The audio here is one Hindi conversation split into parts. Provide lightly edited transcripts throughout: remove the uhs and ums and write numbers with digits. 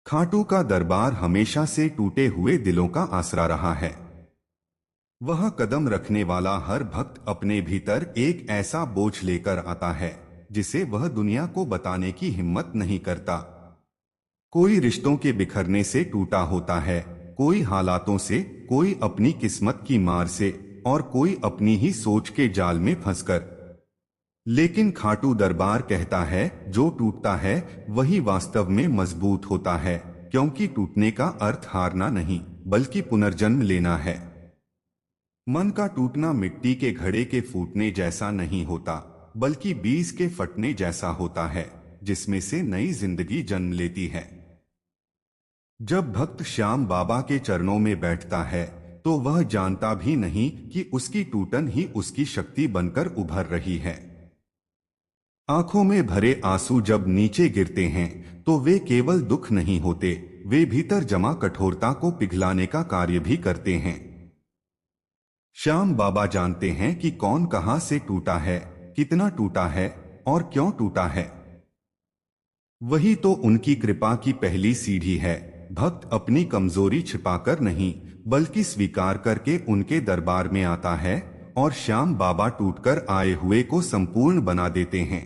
खाटू का दरबार हमेशा से टूटे हुए दिलों का आसरा रहा है। वह कदम रखने वाला हर भक्त अपने भीतर एक ऐसा बोझ लेकर आता है जिसे वह दुनिया को बताने की हिम्मत नहीं करता। कोई रिश्तों के बिखरने से टूटा होता है, कोई हालातों से, कोई अपनी किस्मत की मार से और कोई अपनी ही सोच के जाल में फंसकर। लेकिन खाटू दरबार कहता है जो टूटता है वही वास्तव में मजबूत होता है, क्योंकि टूटने का अर्थ हारना नहीं बल्कि पुनर्जन्म लेना है। मन का टूटना मिट्टी के घड़े के फूटने जैसा नहीं होता, बल्कि बीज के फटने जैसा होता है जिसमें से नई जिंदगी जन्म लेती है। जब भक्त श्याम बाबा के चरणों में बैठता है तो वह जानता भी नहीं कि उसकी टूटन ही उसकी शक्ति बनकर उभर रही है। आंखों में भरे आंसू जब नीचे गिरते हैं तो वे केवल दुख नहीं होते, वे भीतर जमा कठोरता को पिघलाने का कार्य भी करते हैं। श्याम बाबा जानते हैं कि कौन कहां से टूटा है, कितना टूटा है और क्यों टूटा है। वही तो उनकी कृपा की पहली सीढ़ी है। भक्त अपनी कमजोरी छिपाकर नहीं बल्कि स्वीकार करके उनके दरबार में आता है और श्याम बाबा टूटकर आए हुए को संपूर्ण बना देते हैं।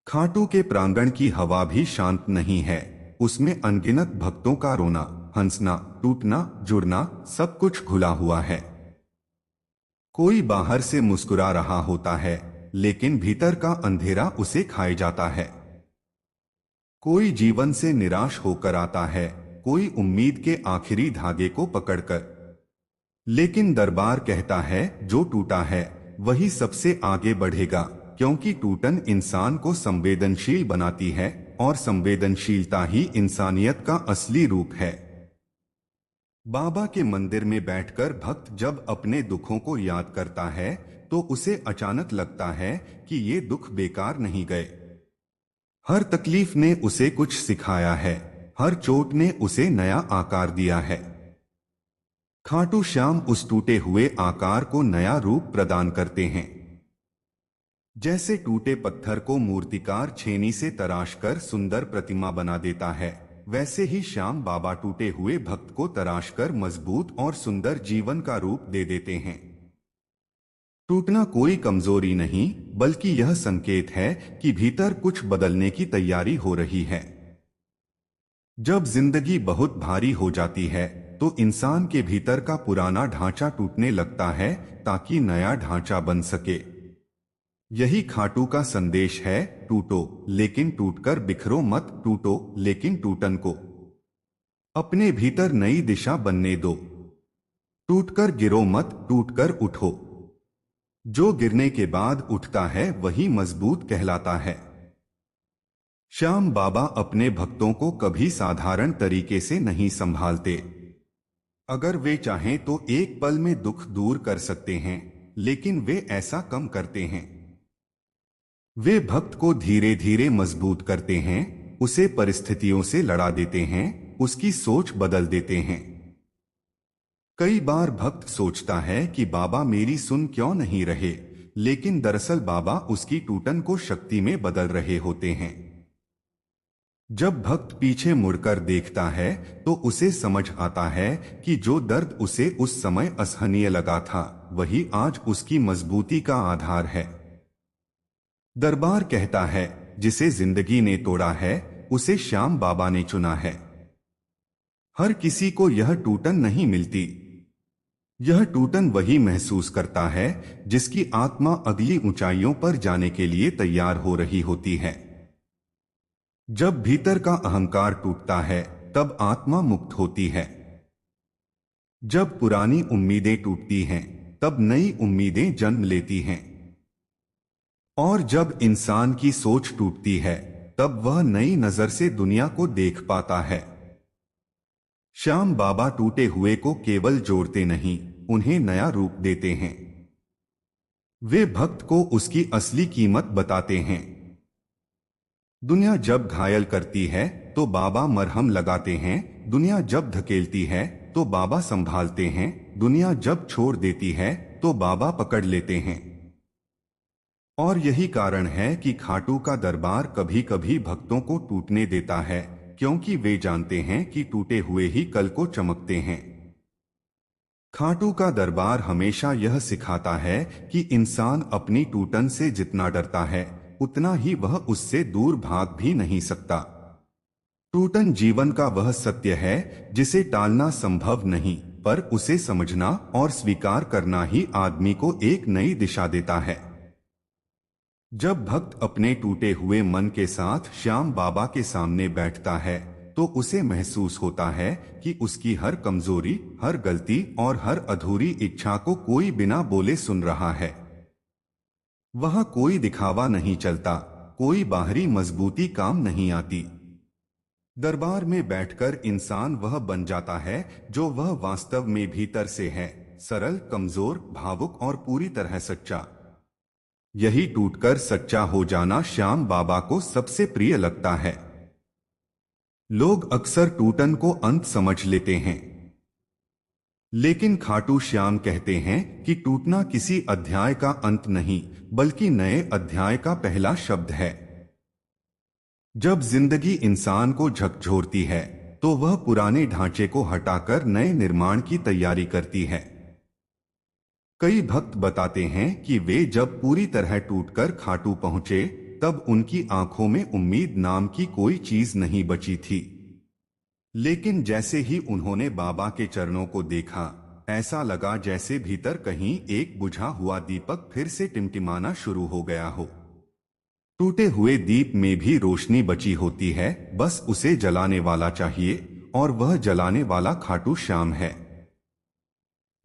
खाटू के प्रांगण की हवा भी शांत नहीं है, उसमें अनगिनत भक्तों का रोना, हंसना, टूटना, जुड़ना, सब कुछ घुला हुआ है। कोई बाहर से मुस्कुरा रहा होता है लेकिन भीतर का अंधेरा उसे खाए जाता है। कोई जीवन से निराश होकर आता है, कोई उम्मीद के आखिरी धागे को पकड़कर। लेकिन दरबार कहता है जो टूटा है वही सबसे आगे बढ़ेगा, क्योंकि टूटन इंसान को संवेदनशील बनाती है और संवेदनशीलता ही इंसानियत का असली रूप है। बाबा के मंदिर में बैठकर भक्त जब अपने दुखों को याद करता है तो उसे अचानक लगता है कि ये दुख बेकार नहीं गए। हर तकलीफ ने उसे कुछ सिखाया है, हर चोट ने उसे नया आकार दिया है। खाटू श्याम उस टूटे हुए आकार को नया रूप प्रदान करते हैं। जैसे टूटे पत्थर को मूर्तिकार छेनी से तराशकर सुंदर प्रतिमा बना देता है, वैसे ही श्याम बाबा टूटे हुए भक्त को तराशकर मजबूत और सुंदर जीवन का रूप दे देते हैं। टूटना कोई कमजोरी नहीं बल्कि यह संकेत है कि भीतर कुछ बदलने की तैयारी हो रही है। जब जिंदगी बहुत भारी हो जाती है तो इंसान के भीतर का पुराना ढांचा टूटने लगता है ताकि नया ढांचा बन सके। यही खाटू का संदेश है, टूटो लेकिन टूटकर बिखरो मत, टूटो लेकिन टूटन को अपने भीतर नई दिशा बनने दो। टूटकर गिरो मत, टूटकर उठो। जो गिरने के बाद उठता है वही मजबूत कहलाता है। श्याम बाबा अपने भक्तों को कभी साधारण तरीके से नहीं संभालते। अगर वे चाहें तो एक पल में दुख दूर कर सकते हैं, लेकिन वे ऐसा कम करते हैं। वे भक्त को धीरे धीरे मजबूत करते हैं, उसे परिस्थितियों से लड़ा देते हैं, उसकी सोच बदल देते हैं। कई बार भक्त सोचता है कि बाबा मेरी सुन क्यों नहीं रहे, लेकिन दरअसल बाबा उसकी टूटन को शक्ति में बदल रहे होते हैं। जब भक्त पीछे मुड़कर देखता है तो उसे समझ आता है कि जो दर्द उसे उस समय असहनीय लगा था वही आज उसकी मजबूती का आधार है। दरबार कहता है जिसे जिंदगी ने तोड़ा है उसे श्याम बाबा ने चुना है। हर किसी को यह टूटन नहीं मिलती। यह टूटन वही महसूस करता है जिसकी आत्मा अगली ऊंचाइयों पर जाने के लिए तैयार हो रही होती है। जब भीतर का अहंकार टूटता है तब आत्मा मुक्त होती है। जब पुरानी उम्मीदें टूटती हैं तब नई उम्मीदें जन्म लेती हैं। और जब इंसान की सोच टूटती है तब वह नई नजर से दुनिया को देख पाता है। श्याम बाबा टूटे हुए को केवल जोड़ते नहीं, उन्हें नया रूप देते हैं। वे भक्त को उसकी असली कीमत बताते हैं। दुनिया जब घायल करती है तो बाबा मरहम लगाते हैं, दुनिया जब धकेलती है तो बाबा संभालते हैं, दुनिया जब छोड़ देती है तो बाबा पकड़ लेते हैं। और यही कारण है कि खाटू का दरबार कभी कभी भक्तों को टूटने देता है, क्योंकि वे जानते हैं कि टूटे हुए ही कल को चमकते हैं। खाटू का दरबार हमेशा यह सिखाता है कि इंसान अपनी टूटन से जितना डरता है उतना ही वह उससे दूर भाग भी नहीं सकता। टूटन जीवन का वह सत्य है जिसे टालना संभव नहीं, पर उसे समझना और स्वीकार करना ही आदमी को एक नई दिशा देता है। जब भक्त अपने टूटे हुए मन के साथ श्याम बाबा के सामने बैठता है तो उसे महसूस होता है कि उसकी हर कमजोरी, हर गलती और हर अधूरी इच्छा को कोई बिना बोले सुन रहा है। वहां कोई दिखावा नहीं चलता, कोई बाहरी मजबूती काम नहीं आती। दरबार में बैठकर इंसान वह बन जाता है जो वह वास्तव में भीतर से है, सरल, कमजोर, भावुक और पूरी तरह सच्चा। यही टूटकर सच्चा हो जाना श्याम बाबा को सबसे प्रिय लगता है। लोग अक्सर टूटन को अंत समझ लेते हैं, लेकिन खाटू श्याम कहते हैं कि टूटना किसी अध्याय का अंत नहीं, बल्कि नए अध्याय का पहला शब्द है। जब जिंदगी इंसान को झकझोरती है तो वह पुराने ढांचे को हटाकर नए निर्माण की तैयारी करती है। कई भक्त बताते हैं कि वे जब पूरी तरह टूटकर खाटू पहुंचे तब उनकी आंखों में उम्मीद नाम की कोई चीज नहीं बची थी। लेकिन जैसे ही उन्होंने बाबा के चरणों को देखा, ऐसा लगा जैसे भीतर कहीं एक बुझा हुआ दीपक फिर से टिमटिमाना शुरू हो गया हो। टूटे हुए दीप में भी रोशनी बची होती है, बस उसे जलाने वाला चाहिए, और वह जलाने वाला खाटू श्याम है।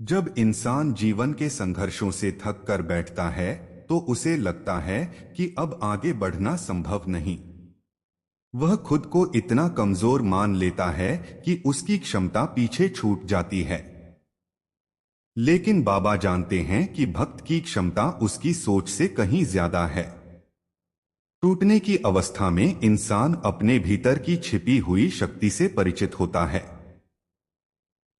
जब इंसान जीवन के संघर्षों से थक कर बैठता है तो उसे लगता है कि अब आगे बढ़ना संभव नहीं। वह खुद को इतना कमजोर मान लेता है कि उसकी क्षमता पीछे छूट जाती है। लेकिन बाबा जानते हैं कि भक्त की क्षमता उसकी सोच से कहीं ज्यादा है। टूटने की अवस्था में इंसान अपने भीतर की छिपी हुई शक्ति से परिचित होता है।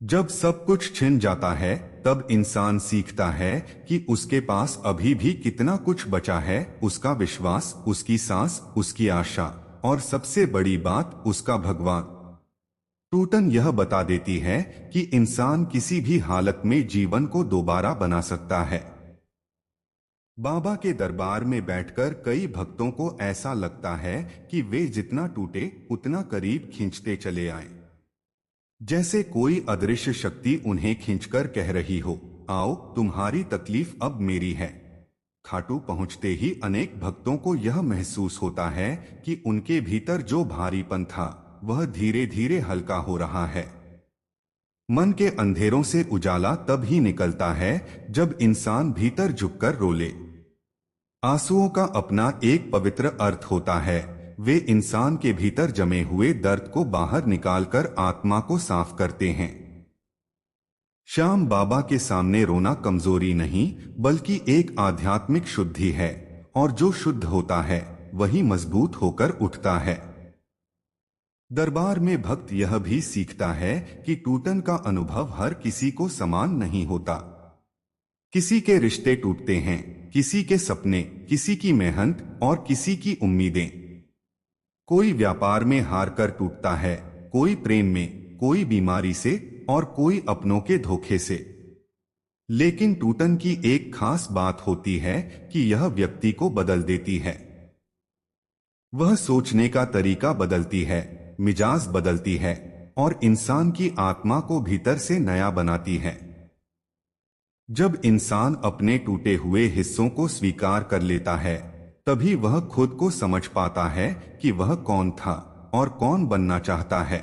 जब सब कुछ छिन जाता है तब इंसान सीखता है कि उसके पास अभी भी कितना कुछ बचा है, उसका विश्वास, उसकी सांस, उसकी आशा और सबसे बड़ी बात, उसका भगवान। टूटन यह बता देती है कि इंसान किसी भी हालत में जीवन को दोबारा बना सकता है। बाबा के दरबार में बैठकर कई भक्तों को ऐसा लगता है कि वे जितना टूटे उतना करीब खींचते चले आए, जैसे कोई अदृश्य शक्ति उन्हें खींचकर कह रही हो, आओ तुम्हारी तकलीफ अब मेरी है। खाटू पहुंचते ही अनेक भक्तों को यह महसूस होता है कि उनके भीतर जो भारीपन था वह धीरे धीरे हल्का हो रहा है। मन के अंधेरों से उजाला तब ही निकलता है जब इंसान भीतर झुककर रोले। आंसुओं का अपना एक पवित्र अर्थ होता है, वे इंसान के भीतर जमे हुए दर्द को बाहर निकालकर आत्मा को साफ करते हैं। श्याम बाबा के सामने रोना कमजोरी नहीं बल्कि एक आध्यात्मिक शुद्धि है, और जो शुद्ध होता है वही मजबूत होकर उठता है। दरबार में भक्त यह भी सीखता है कि टूटन का अनुभव हर किसी को समान नहीं होता। किसी के रिश्ते टूटते हैं, किसी के सपने, किसी की मेहनत और किसी की उम्मीदें। कोई व्यापार में हार कर टूटता है, कोई प्रेम में, कोई बीमारी से और कोई अपनों के धोखे से। लेकिन टूटन की एक खास बात होती है कि यह व्यक्ति को बदल देती है। वह सोचने का तरीका बदलती है, मिजाज बदलती है और इंसान की आत्मा को भीतर से नया बनाती है। जब इंसान अपने टूटे हुए हिस्सों को स्वीकार कर लेता है तभी वह खुद को समझ पाता है कि वह कौन था और कौन बनना चाहता है।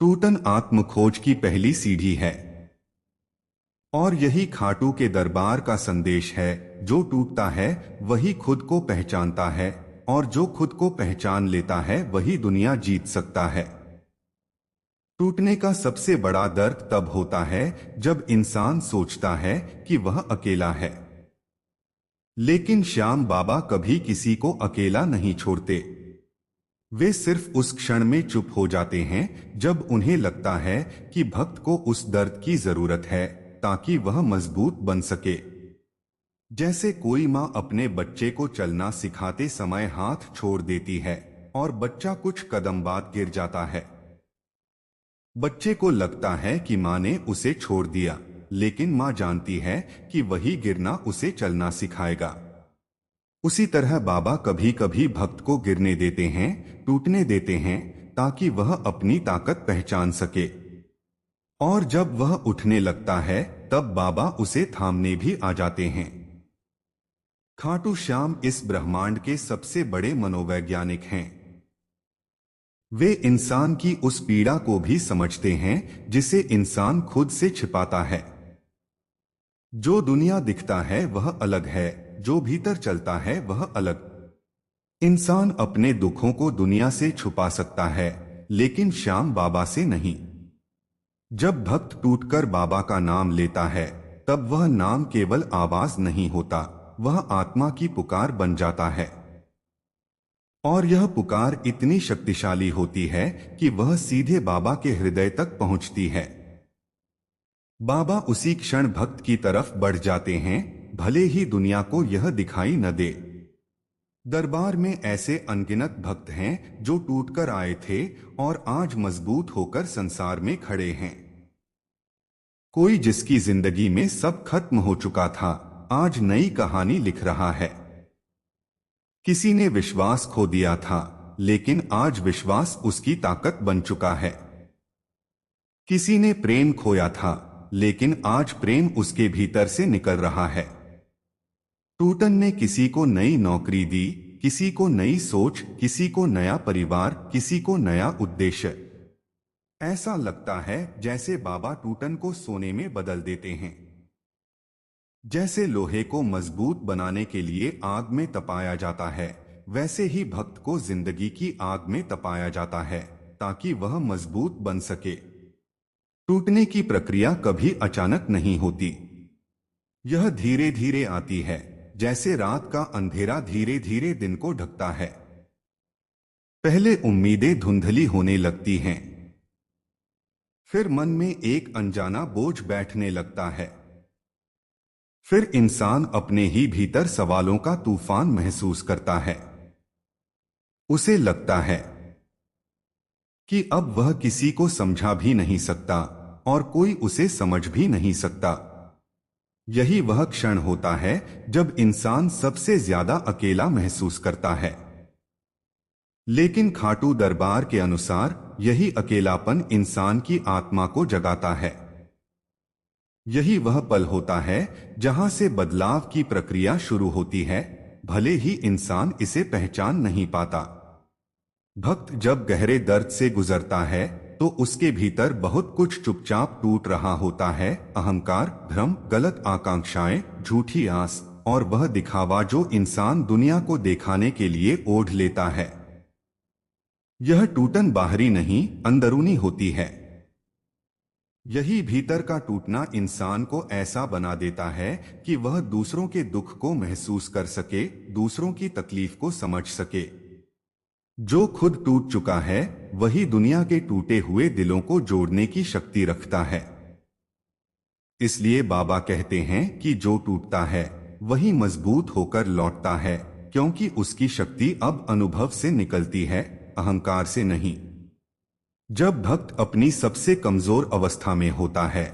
टूटन आत्म खोज की पहली सीढ़ी है और यही खाटू के दरबार का संदेश है। जो टूटता है वही खुद को पहचानता है और जो खुद को पहचान लेता है वही दुनिया जीत सकता है। टूटने का सबसे बड़ा दर्द तब होता है जब इंसान सोचता है कि वह अकेला है। लेकिन श्याम बाबा कभी किसी को अकेला नहीं छोड़ते। वे सिर्फ उस क्षण में चुप हो जाते हैं जब उन्हें लगता है कि भक्त को उस दर्द की जरूरत है ताकि वह मजबूत बन सके। जैसे कोई माँ अपने बच्चे को चलना सिखाते समय हाथ छोड़ देती है, और बच्चा कुछ कदम बाद गिर जाता है। बच्चे को लगता है कि माँ ने उसे छोड़ दिया, लेकिन माँ जानती है कि वही गिरना उसे चलना सिखाएगा। उसी तरह बाबा कभी कभी भक्त को गिरने देते हैं, टूटने देते हैं, ताकि वह अपनी ताकत पहचान सके। और जब वह उठने लगता है तब बाबा उसे थामने भी आ जाते हैं। खाटू श्याम इस ब्रह्मांड के सबसे बड़े मनोवैज्ञानिक हैं। वे इंसान की उस पीड़ा को भी समझते हैं जिसे इंसान खुद से छिपाता है। जो दुनिया दिखता है वह अलग है, जो भीतर चलता है वह अलग। इंसान अपने दुखों को दुनिया से छुपा सकता है, लेकिन श्याम बाबा से नहीं। जब भक्त टूटकर बाबा का नाम लेता है तब वह नाम केवल आवाज नहीं होता, वह आत्मा की पुकार बन जाता है। और यह पुकार इतनी शक्तिशाली होती है कि वह सीधे बाबा के हृदय तक पहुंचती है। बाबा उसी क्षण भक्त की तरफ बढ़ जाते हैं, भले ही दुनिया को यह दिखाई न दे। दरबार में ऐसे अनगिनत भक्त हैं जो टूटकर आए थे और आज मजबूत होकर संसार में खड़े हैं। कोई जिसकी जिंदगी में सब खत्म हो चुका था, आज नई कहानी लिख रहा है। किसी ने विश्वास खो दिया था, लेकिन आज विश्वास उसकी ताकत बन चुका है। किसी ने प्रेम खोया था, लेकिन आज प्रेम उसके भीतर से निकल रहा है। टूटन ने किसी को नई नौकरी दी, किसी को नई सोच, किसी को नया परिवार, किसी को नया उद्देश्य। ऐसा लगता है जैसे बाबा टूटन को सोने में बदल देते हैं। जैसे लोहे को मजबूत बनाने के लिए आग में तपाया जाता है, वैसे ही भक्त को जिंदगी की आग में तपाया जाता है ताकि वह मजबूत बन सके। टूटने की प्रक्रिया कभी अचानक नहीं होती। यह धीरे धीरे आती है, जैसे रात का अंधेरा धीरे धीरे दिन को ढकता है। पहले उम्मीदें धुंधली होने लगती हैं, फिर मन में एक अनजाना बोझ बैठने लगता है। फिर इंसान अपने ही भीतर सवालों का तूफान महसूस करता है। उसे लगता है कि अब वह किसी को समझा भी नहीं सकता और कोई उसे समझ भी नहीं सकता। यही वह क्षण होता है जब इंसान सबसे ज्यादा अकेला महसूस करता है। लेकिन खाटू दरबार के अनुसार यही अकेलापन इंसान की आत्मा को जगाता है। यही वह पल होता है जहां से बदलाव की प्रक्रिया शुरू होती है, भले ही इंसान इसे पहचान नहीं पाता। भक्त जब गहरे दर्द से गुजरता है तो उसके भीतर बहुत कुछ चुपचाप टूट रहा होता है। अहंकार, भ्रम, गलत आकांक्षाएं, झूठी आस और वह दिखावा जो इंसान दुनिया को दिखाने के लिए ओढ़ लेता है। यह टूटन बाहरी नहीं, अंदरूनी होती है। यही भीतर का टूटना इंसान को ऐसा बना देता है कि वह दूसरों के दुख को महसूस कर सके, दूसरों की तकलीफ को समझ सके। जो खुद टूट चुका है वही दुनिया के टूटे हुए दिलों को जोड़ने की शक्ति रखता है। इसलिए बाबा कहते हैं कि जो टूटता है वही मजबूत होकर लौटता है, क्योंकि उसकी शक्ति अब अनुभव से निकलती है, अहंकार से नहीं। जब भक्त अपनी सबसे कमजोर अवस्था में होता है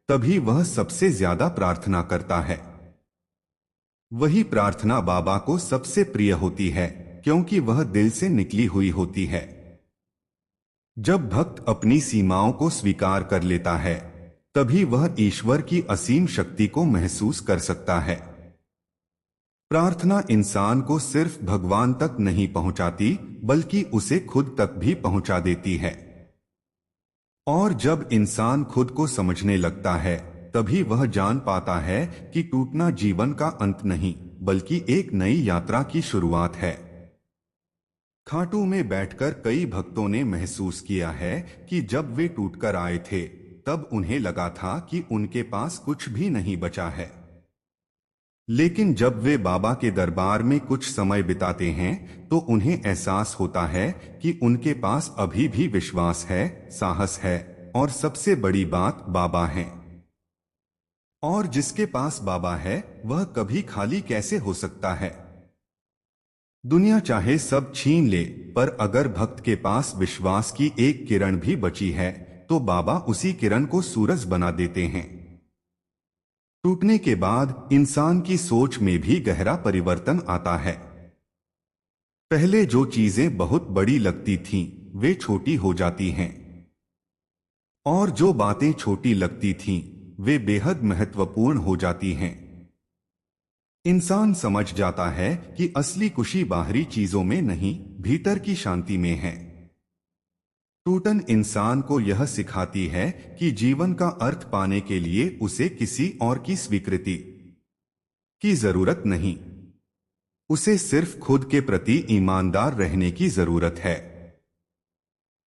तभी वह सबसे ज्यादा प्रार्थना करता है। वही प्रार्थना बाबा को सबसे प्रिय होती है, क्योंकि वह दिल से निकली हुई होती है। जब भक्त अपनी सीमाओं को स्वीकार कर लेता है तभी वह ईश्वर की असीम शक्ति को महसूस कर सकता है। प्रार्थना इंसान को सिर्फ भगवान तक नहीं पहुंचाती, बल्कि उसे खुद तक भी पहुंचा देती है। और जब इंसान खुद को समझने लगता है तभी वह जान पाता है कि टूटना जीवन का अंत नहीं, बल्कि एक नई यात्रा की शुरुआत है। खाटू में बैठकर कई भक्तों ने महसूस किया है कि जब वे टूटकर आए थे तब उन्हें लगा था कि उनके पास कुछ भी नहीं बचा है। लेकिन जब वे बाबा के दरबार में कुछ समय बिताते हैं तो उन्हें एहसास होता है कि उनके पास अभी भी विश्वास है, साहस है और सबसे बड़ी बात बाबा है। और जिसके पास बाबा है वह कभी खाली कैसे हो सकता है। दुनिया चाहे सब छीन ले, पर अगर भक्त के पास विश्वास की एक किरण भी बची है तो बाबा उसी किरण को सूरज बना देते हैं। टूटने के बाद इंसान की सोच में भी गहरा परिवर्तन आता है। पहले जो चीजें बहुत बड़ी लगती थीं, वे छोटी हो जाती हैं, और जो बातें छोटी लगती थीं, वे बेहद महत्वपूर्ण हो जाती हैं। इंसान समझ जाता है कि असली खुशी बाहरी चीजों में नहीं, भीतर की शांति में है। टूटन इंसान को यह सिखाती है कि जीवन का अर्थ पाने के लिए उसे किसी और की स्वीकृति की जरूरत नहीं, उसे सिर्फ खुद के प्रति ईमानदार रहने की जरूरत है।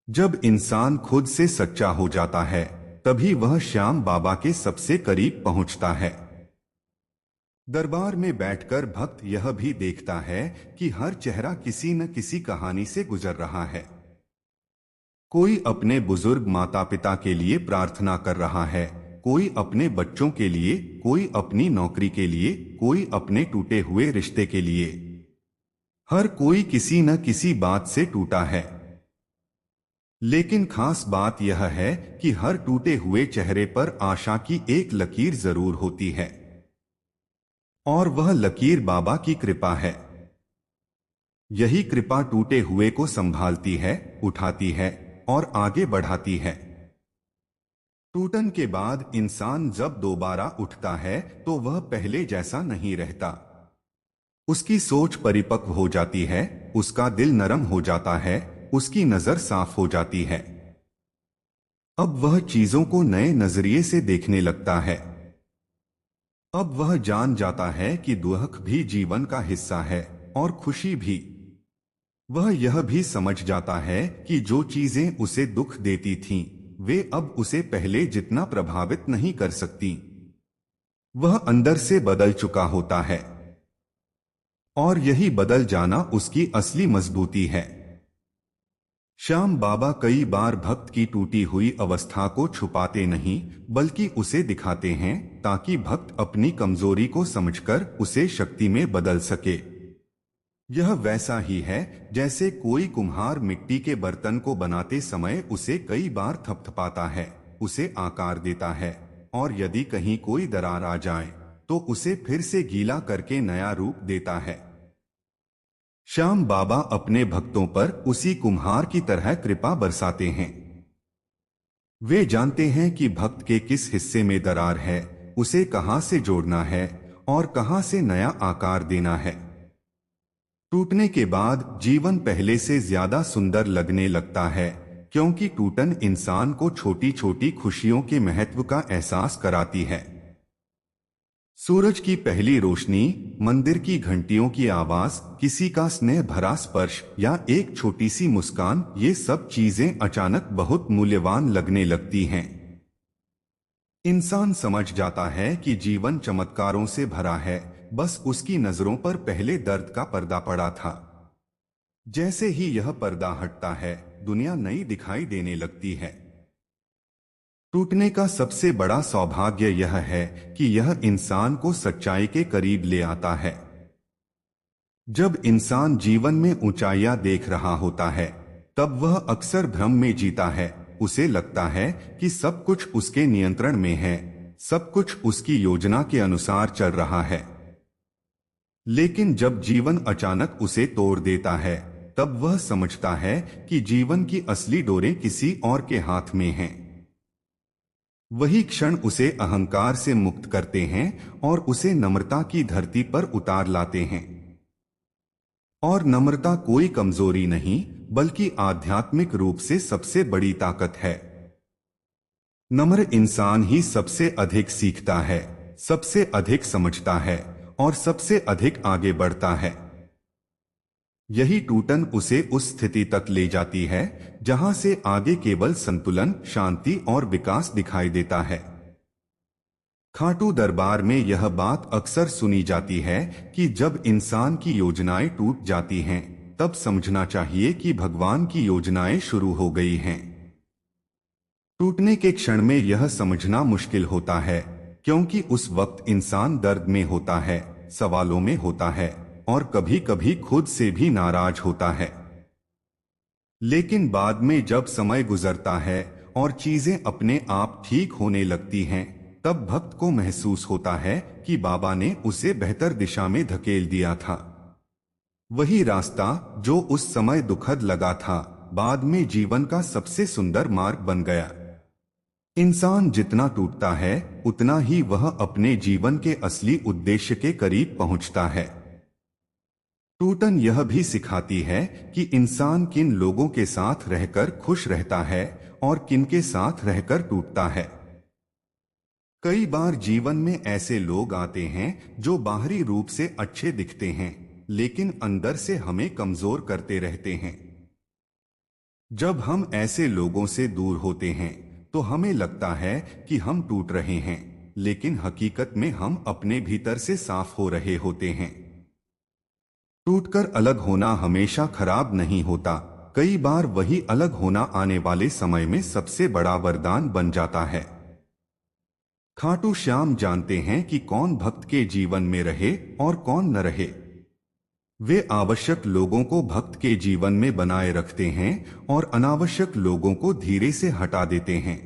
जब इंसान खुद से सच्चा हो जाता है, तभी वह श्याम बाबा के सबसे करीब पहुंचता है। दरबार में बैठकर भक्त यह भी देखता है कि हर चेहरा किसी न किसी कहानी से गुजर रहा है। कोई अपने बुजुर्ग माता पिता के लिए प्रार्थना कर रहा है, कोई अपने बच्चों के लिए, कोई अपनी नौकरी के लिए, कोई अपने टूटे हुए रिश्ते के लिए। हर कोई किसी न किसी बात से टूटा है। लेकिन खास बात यह है कि हर टूटे हुए चेहरे पर आशा की एक लकीर जरूर होती है, और वह लकीर बाबा की कृपा है। यही कृपा टूटे हुए को संभालती है, उठाती है और आगे बढ़ाती है। टूटन के बाद इंसान जब दोबारा उठता है तो वह पहले जैसा नहीं रहता। उसकी सोच परिपक्व हो जाती है, उसका दिल नरम हो जाता है, उसकी नजर साफ हो जाती है। अब वह चीजों को नए नजरिए से देखने लगता है। अब वह जान जाता है कि दुख भी जीवन का हिस्सा है और खुशी भी। वह यह भी समझ जाता है कि जो चीजें उसे दुख देती थीं, वे अब उसे पहले जितना प्रभावित नहीं कर सकती। वह अंदर से बदल चुका होता है, और यही बदल जाना उसकी असली मजबूती है। श्याम बाबा कई बार भक्त की टूटी हुई अवस्था को छुपाते नहीं, बल्कि उसे दिखाते हैं, ताकि भक्त अपनी कमजोरी को समझकर उसे शक्ति में बदल सके। यह वैसा ही है जैसे कोई कुम्हार मिट्टी के बर्तन को बनाते समय उसे कई बार थपथपाता है, उसे आकार देता है, और यदि कहीं कोई दरार आ जाए तो उसे फिर से गीला करके नया रूप देता है। श्याम बाबा अपने भक्तों पर उसी कुम्हार की तरह कृपा बरसाते हैं। वे जानते हैं कि भक्त के किस हिस्से में दरार है, उसे कहां से जोड़ना है और कहां से नया आकार देना है। टूटने के बाद जीवन पहले से ज्यादा सुंदर लगने लगता है, क्योंकि टूटन इंसान को छोटी छोटी खुशियों के महत्व का एहसास कराती है। सूरज की पहली रोशनी, मंदिर की घंटियों की आवाज, किसी का स्नेह भरा स्पर्श या एक छोटी सी मुस्कान, ये सब चीजें अचानक बहुत मूल्यवान लगने लगती हैं। इंसान समझ जाता है कि जीवन चमत्कारों से भरा है, बस उसकी नजरों पर पहले दर्द का पर्दा पड़ा था। जैसे ही यह पर्दा हटता है, दुनिया नई दिखाई देने लगती है। टूटने का सबसे बड़ा सौभाग्य यह है कि यह इंसान को सच्चाई के करीब ले आता है। जब इंसान जीवन में ऊंचाइयां देख रहा होता है, तब वह अक्सर भ्रम में जीता है। उसे लगता है कि सब कुछ उसके नियंत्रण में है, सब कुछ उसकी योजना के अनुसार चल रहा है। लेकिन जब जीवन अचानक उसे तोड़ देता है, तब वह समझता है कि जीवन की असली डोरें किसी और के हाथ में हैं। वही क्षण उसे अहंकार से मुक्त करते हैं और उसे नम्रता की धरती पर उतार लाते हैं। और नम्रता कोई कमजोरी नहीं, बल्कि आध्यात्मिक रूप से सबसे बड़ी ताकत है। नम्र इंसान ही सबसे अधिक सीखता है, सबसे अधिक समझता है और सबसे अधिक आगे बढ़ता है। यही टूटन उसे उस स्थिति तक ले जाती है जहां से आगे केवल संतुलन, शांति और विकास दिखाई देता है। खाटू दरबार में यह बात अक्सर सुनी जाती है कि जब इंसान की योजनाएं टूट जाती हैं, तब समझना चाहिए कि भगवान की योजनाएं शुरू हो गई हैं। टूटने के क्षण में यह समझना मुश्किल होता है, क्योंकि उस वक्त इंसान दर्द में होता है, सवालों में होता है और कभी कभी खुद से भी नाराज होता है। लेकिन बाद में जब समय गुजरता है और चीजें अपने आप ठीक होने लगती हैं, तब भक्त को महसूस होता है कि बाबा ने उसे बेहतर दिशा में धकेल दिया था। वही रास्ता जो उस समय दुखद लगा था, बाद में जीवन का सबसे सुंदर मार्ग बन गया। इंसान जितना टूटता है, उतना ही वह अपने जीवन के असली उद्देश्य के करीब पहुंचता है। टूटन यह भी सिखाती है कि इंसान किन लोगों के साथ रहकर खुश रहता है और किन के साथ रहकर टूटता है। कई बार जीवन में ऐसे लोग आते हैं जो बाहरी रूप से अच्छे दिखते हैं, लेकिन अंदर से हमें कमजोर करते रहते हैं। जब हम ऐसे लोगों से दूर होते हैं तो हमें लगता है कि हम टूट रहे हैं, लेकिन हकीकत में हम अपने भीतर से साफ हो रहे होते हैं। टूटकर अलग होना हमेशा खराब नहीं होता, कई बार वही अलग होना आने वाले समय में सबसे बड़ा वरदान बन जाता है। खाटू श्याम जानते हैं कि कौन भक्त के जीवन में रहे और कौन न रहे। वे आवश्यक लोगों को भक्त के जीवन में बनाए रखते हैं और अनावश्यक लोगों को धीरे से हटा देते हैं।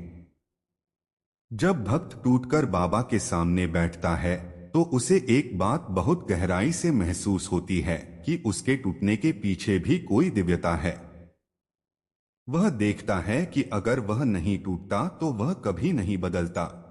जब भक्त टूटकर बाबा के सामने बैठता है तो उसे एक बात बहुत गहराई से महसूस होती है कि उसके टूटने के पीछे भी कोई दिव्यता है। वह देखता है कि अगर वह नहीं टूटता तो वह कभी नहीं बदलता।